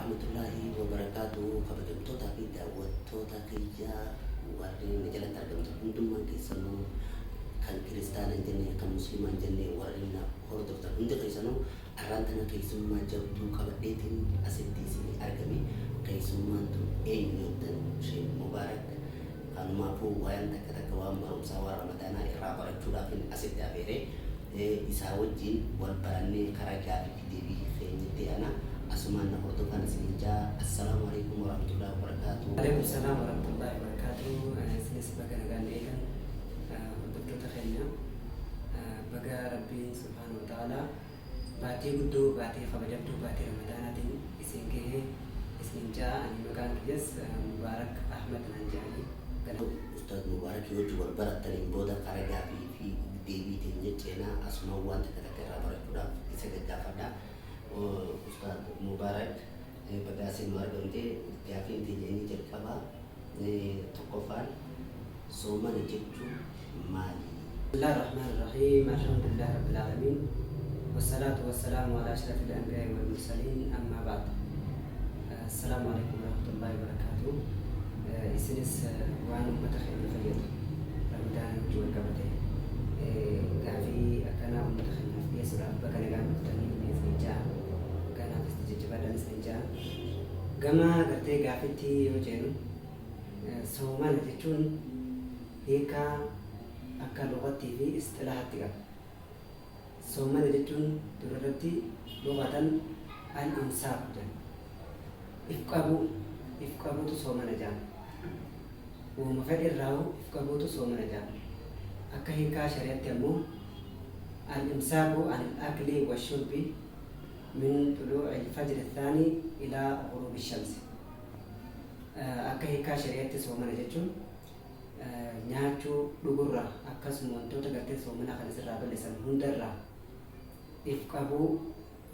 warahmatullahi wabarakatuh. Kabajamtoota fi daawwattoota kiyyaa warreen jalatti argamtu hundummaan keessanuu kan kiristaana hin jenne kan musliimaa hin jenne warreen hordoftan hundi keessanuu arraan tana keessummaa jabduu qabadheetiin asitti isin argame. Keessummaan tun eenyu jettan Sheekh Mubaarak kanumaafuu waayaan takka waan barumsaa waan ramadaanaa irraa barachuudhaaf asitti afeeree isaa wajjin wal barannee karaa gaaffii deebii keenyatti ana asumaan na hordofan isinjaa. Assalaamu alaikum warahmatullahi wabarakatuh. Waalaikum salaam warahmatullahi wabarakatuh. Isinis baga nagaan eegan hordoftoota keenya baga rabbiin subhaanahu wa ta'ala baatii guddoo baatii kabajamtuu baatii ramadaanaatiin isin gahee isinjaa. Ani maqaan kiyyas Mubaarak Ahmad naan jedhanii Ustaz Mubaarak yoo wal barattaniin booda karaa gaaffii fi deebiitiin jecheenaa asumaan waan takka irraa barachuudhaaf isa gaggaafadha. Ustaz Mubaarak bagaasin nu argamte gaafiin teenya inni jalqabaa tokkoffaan soomana jechuun maali? Bismillahir Rahmanir Rahim. Alhamdulillahi Rabbil Alamin. Wassalatu wassalamu ala ashrafil anbiya'i wal mursalin. Amma ba'd. Assalamu alaikum warahmatullahi wabarakatuh. Isinis waan ummata keenya fayyadu ramadaan wajji wal qabate gaafii akkanaa ummata keenyaaf dhiyeessuudhaaf bakka nagaan dhuftanii isinjaa kanaafis jajjabaadhaan isinjaa. Gama gartee gaafitti yoo jennu soomana jechuun hiikaa akka luqattii fi istilaahatti qaba. Soomana jechuun durarratti luqatan al-imsaak jedhama. If qabuutu soomana jedhama. Uuma fedhe irraa if qabuutu soomana jedhama. Akka hiikaa shari'aatti ammoo al-imsaaku an al-akli wa shurbi min tuluu'i al-fajri ath-thaani ilaa ghuruubi ash-shamsi. Akka hiikaa shari'aatti soomana jechuun nyaachuu dhugurraa akkasuma wantoota gartee soomana kan isirraa balleessan hundarraa if qabuu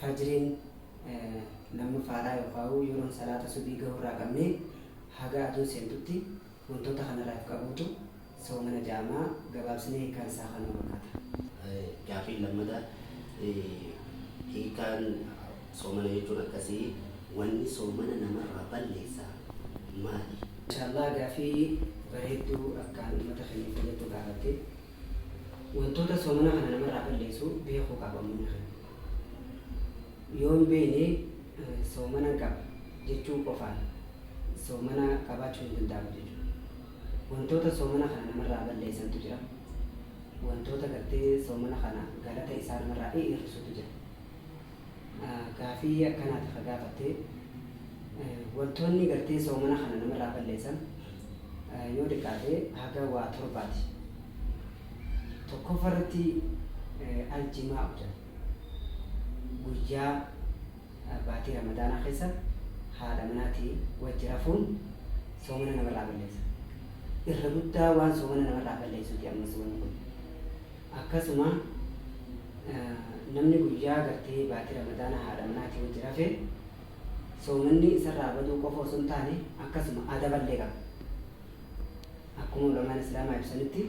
fajriin namni faaraa yookaan yeroon salaata subii gahurraa qabnee haga aduun seentutti wantoota kanarraa if qabuutu soomana jedhama. Gabaabsinee hiikaan isaa kan fakkaata. Gaaffii lammataa hiikaan soomana jechuun akkasii wanni soomana namarraa balleessa maali? Inshaallah gaaffii bareedduu akkaan uummata keenya fayyadu gaafatte wantoota soomana kana namarraa balleessu beekuu qabamu. Yoo hin beekne soomana qaba jechuu qofaan soomana qabaachuu hin danda'amu jechuudha. Wantoota soomana kana namarraa balleessantu jira. Wantoota gartee soomana kana galata isaa namarraa hir'isutu jira. Gaaffii akkanaati ka gaafatte wantoonni gartee soomana kana namarraa balleessan yoo xiqqaate haga waa torbaati. Tokkoffaarratti aljimaa jedhama. Guyyaa baatii ramadaanaa keessa haadha manaatii wajji rafuun soomana namarraa balleessa. Irra guddaa waan soomana namarraa balleessuuti ammas wanni kun. Akkasuma namni guyyaa gartee baatii ramadaanaa haadha manaatii wajji rafee soomanni isarraa baduu qofa osoo hin taane akkasuma adaballee qaba. Akkuma ulamaan islaamaa ibsanitti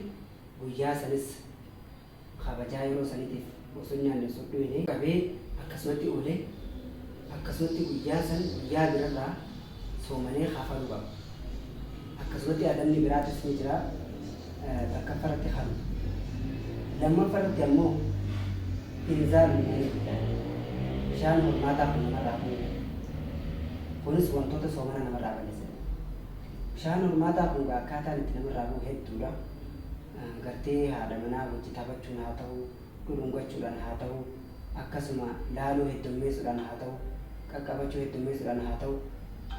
guyyaa sanis kabajaa yeroo saniitiif osoo nyaanne osoo dhuyne qabee akkasumatti oolee akkasumatti guyyaa san guyyaa birarraa soomanee hafaluu qaba. Akkasumatti adabni biraatis ni jira. Takkaffaratti halu. Lammaffaratti ammoo inzaal bishaan hormaataa kun namarraa fuudhu. Kunis wantoota soomana namarraa balleessan. Bishaan hormaataa kun akkaataan itti namarraa bu'u hedduudha. Gartee haadha manaa wajji taphachuun haa ta'u, dhudhungachuudhaan haa ta'u, akkasuma laaluu heddummeessuudhaan haa ta'u, qaqqabachuu heddummeessuudhaan haa ta'u,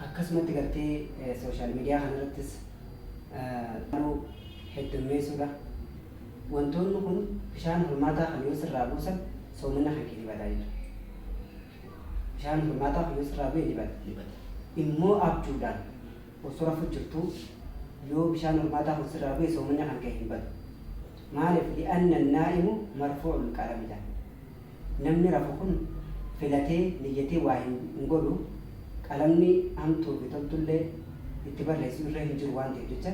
akkasumatti gartee sooshaal miidiyaa kanarrattis laaluu heddummeessuudha. Wantoonni kun bishaan hormaataa kan yoo sirraa buusan soomana kan kee badaa jechuudha. Bishaan hormaataa kan yoo sirraa bu'e ni bada. Immoo abjuudhaan osoo rafu jirtu yoo bishaan hormaataa kun sirraa bu'e soomana kan kee hin badu. Maaliif li'anna naa'imu marfuu'ul qalami jedhama. Namni rafu kun filatee niyyatee waa hin godhu qalamni hamtuu fi toltullee itti barreessu irra hin jiru waan ta'eef jecha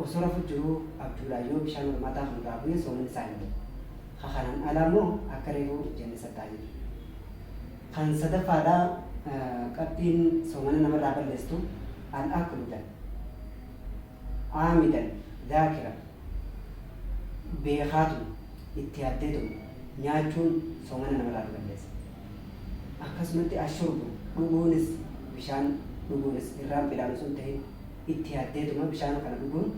osoo rafu jiru abjuudhaan yoo bishaan hormaataa kan irraa bu'e soomana isaa hin badu. Kanaan alaa immoo akka reefuu jenne sattaa jiru. Kan sadaffaadhaa qabxiin soomana namarraa balleessu al-akludan aamidan daakira beekaatu itti yaaddeetu nyaachuun soomana namarraa balleessa. Akkasumatti ashurbu dhuguunis bishaan dhuguunis irraan bilaan sun ta'e itti yaaddeetuma bishaan kana dhuguun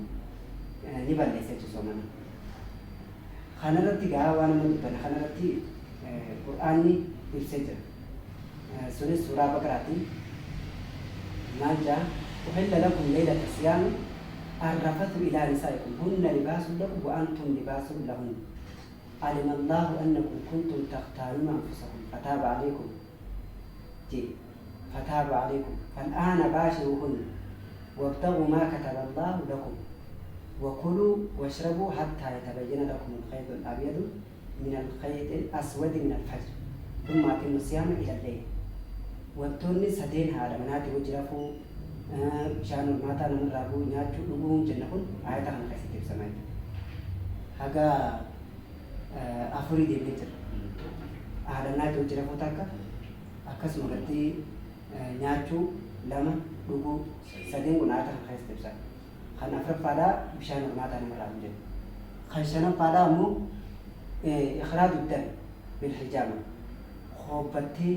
ni balleessa jechuudha soomana. Kanarratti gaa waan nama dubbanne kanarratti qur'aanni ibsee jira. Sunis suuraa Baqaraatiin maal jedha? Uhilla lakum leylata siyaami arrafatu ilaa nisaa'ikum hunna libaasun lakum wa antum libaasun lahun. Alima Allahu annakum kuntum takhtaanuna anfusakum fataaba alaykum فتاب عليكم فالآن باشروهن وابتغوا ما كتب الله لكم وكلوا واشربوا حتى يتبين لكم الخيط الأبيض من الخيط الأسود من الفجر ثم أتموا الصيام إلى الليل. والتوني سدين هذا مناتي وجرفوا شان الماتا نمر رابو ناتشو لغون جنحون آية عن خيسي بسمايت هذا أفريد النجر هذا ناتي وجرفوا تاكا أكسم غتي nyaachuu lama dhuguu sadeen kun aadaa kan keessatti ibsan. Kan afuraffaadhaa bishaan hormaataa namarraa hin jedhu. Kan shanaffaadhaa ammoo ikhraaju dam bil hijaama hobbattee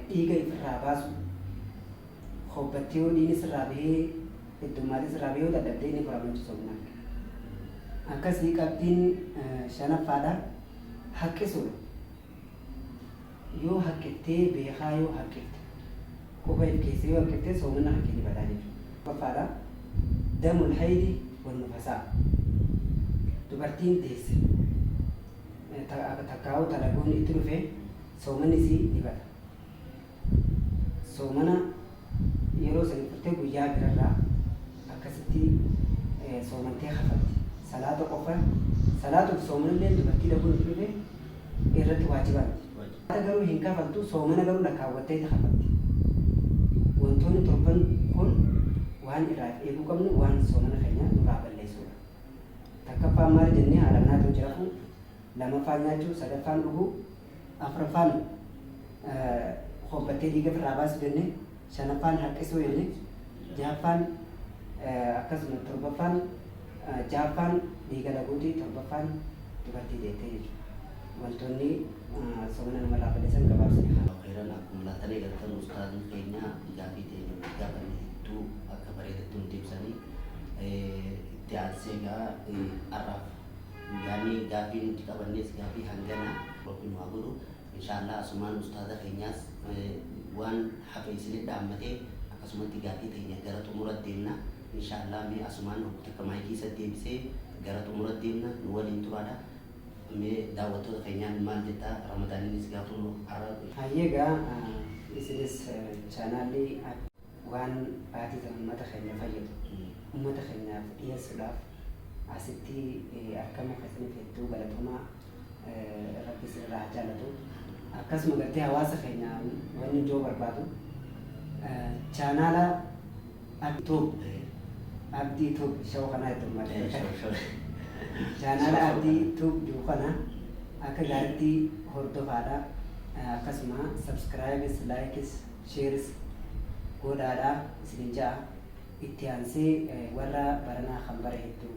dhiiga ifirraa baasu hobbattee yoo dhiigni sirraa bahee heddummaatii sirraa bahee yoo dadhabdee inni furamanchu somnaa. Akkasii qabxiin shanaffaadhaa haqqisuudha. Yoo haqqiftee beekaa yoo haqqiftee kophee keessee yoo haqqiftee soomana haqqini badaa jechuudha. Affaadha damul haydi wal nufasaa dubartiin deesse takkaa'uu talagoonni itti dhufee soomani isii ni bada. Soomana yeroo sanii furtee guyyaa birarraa akkasitti soomantee hafatti. Salaata qofa salaatuuf soomanillee dubartii laguun itti dhufee irratti waajibaati. Garuu hin kafaltu soomana garuu lakkaawwattee hafatti. Wantoonni torban kun waan irraa eeguu qabnu waan soomana keenya nurraa balleessuudha. Takkaffaan maal jennee haala naatoo jiraatu lamaffaan nyaachuu sadaffaan dhuguu afuraffaan hobbattee dhiiga irraa baasu jennee shanaffaan haqqisuu jennee jahaffaan akkasuma torbaffaan jahaffaan dhiiga laguutii torbaffaan dubartii deettee jechuudha. Wantoonni soomana namarraa balleessan gabaabsanii haa. Khairan akkuma laatanii galtan ustaazni keenya gaafii teenya gaafa hedduu akka bareedatti hundi ibsanii itti aansee gaa arraaf yaani gaafii nuti qabannees gaafii hangana qophiin waa godhu inshaallah asumaan ustaaza keenyaas waan hafe isinii dhaammatee akkasumatti gaafii teenya gara xumura deemna inshaallah mee asumaan takka maayikii isa deebisee gara xumura deemna nu waliin turaadha. Mee daawwattoota keenyaan maal jettaa ramadaaniinis gaafuu har'a hayyeegaa isinis chaanaalli waan baatiitan uummata keenya fayyadu uummata keenyaaf dhiyeessuudhaaf asitti argama keessaniif hedduu galatomaa rabbis irraa jaalatu akkasuma gartee hawaasa keenyaa wanni ijoo barbaadu chaanaala abdii tuub shawoo kanaa heddummaadha. Channel abdii tuub jiru kana akka gaariitti hordofaadha. Akkasuma subscribes, likes, shares godhaadha isin ja'a. Itti aansee warra baranaa kan bara hedduu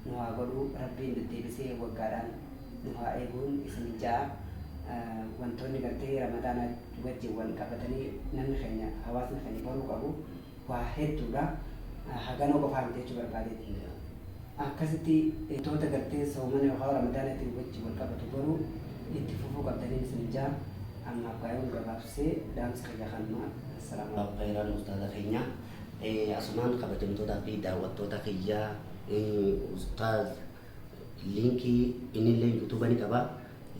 nu haa godhu rabbiin deddeebisee waggaadhaan nu haa eeguun isin ja'a. Wantoonni gartee ramadaana wajjin wal qabatanii namni keenya hawaasni keenya baruu qabu waa hedduudha. Haganoo qofaa miti jechuu barbaadeetti. Akkasitti wantoota gartee soomana yookaan ramadaanatti wajjin wal qabatu garuu itti fufuu qabdanii isin ja'a. Amma baay'een gabaabsee dhaamsa kiyya kanuma assalaamu alaykum. Khairan ustaaza keenya asumaan kabajamtootaa fi daawwattoota kiyya ustaaz linkii innillee yuutuuba ni qaba.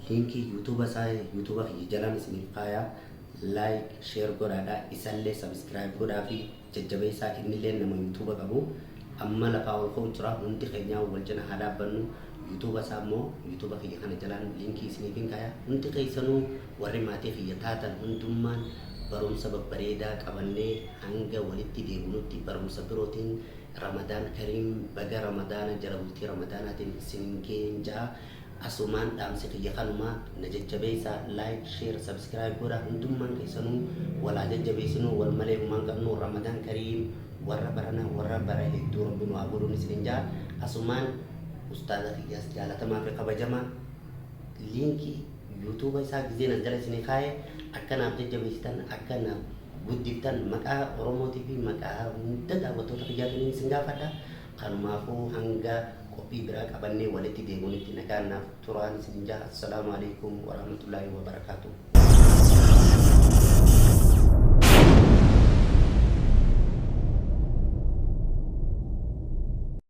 Linkii yuutuuba isaa yuutuuba kiyya jalaan isiniif kaaya. Like, share godhaadha. Isallee subscribe godhaa fi jajjabeessaa innillee nama yuutuuba qabu. Amma lafaa ol ka'u jira hundi keenyaa wal jala haa dhaabbannu. Yuutuuba isaa immoo yuutuuba kiyya kana jalaan linkii isiniif hin kaaya. Hundi keessanuu warri maatii kiyya taatan hundummaan barumsa babbareedaa qabannee hanga walitti deebinutti barumsa birootiin Ramadaan Kariim baga Ramadaana jala bultii Ramadaanaatiin isin geenjaa. Asumaan dhaamsa kiyya kanuma na jajjabeessaa like, share, subscribe godhaa hundummaan keessanuu walaa jajjabeessinu wal malee humaan qabnu Ramadaan Kariim warra barana warra bara hedduu rabbi nu haa godhuun isiniin jaa asumaan ustaaza kiyyaas jaalatamaa fi kabajamaa liinkii yuutuuba isaa gizeen as jala isinii kaa'e akkanaaf jajjabeessitan akkanaaf guddiftan maqaa Oromootii fi maqaa hunda daawwattoota kiyyaatiin isin gaafadha kanumaafuu hanga qophii biraa qabannee walitti deemuun itti nagaannaaf turaan isin jaa assalaamu alaikum warahmatullaahi wabarakaatuh